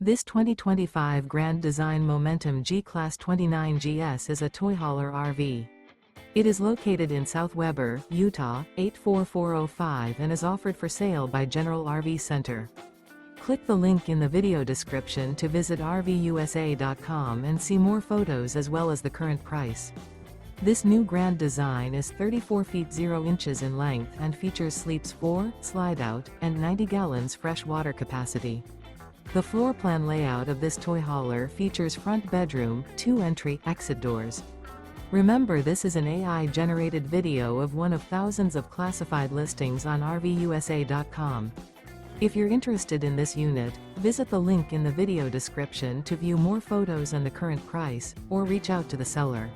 This 2025 Grand Design Momentum G-Class 29GS is a toy hauler RV. It is located in South Weber, Utah, 84405 and is offered for sale by General RV Center. Click the link in the video description to visit RVUSA.com and see more photos as well as the current price. This new Grand Design is 34 feet 0 inches in length and features sleeps 4, Slideout, and 90 gallons fresh water capacity. The floor plan layout of this toy hauler features front bedroom, 2 entry/exit doors. Remember, this is an AI-generated video of one of thousands of classified listings on RVUSA.com. If you're interested in this unit, visit the link in the video description to view more photos and the current price, or reach out to the seller.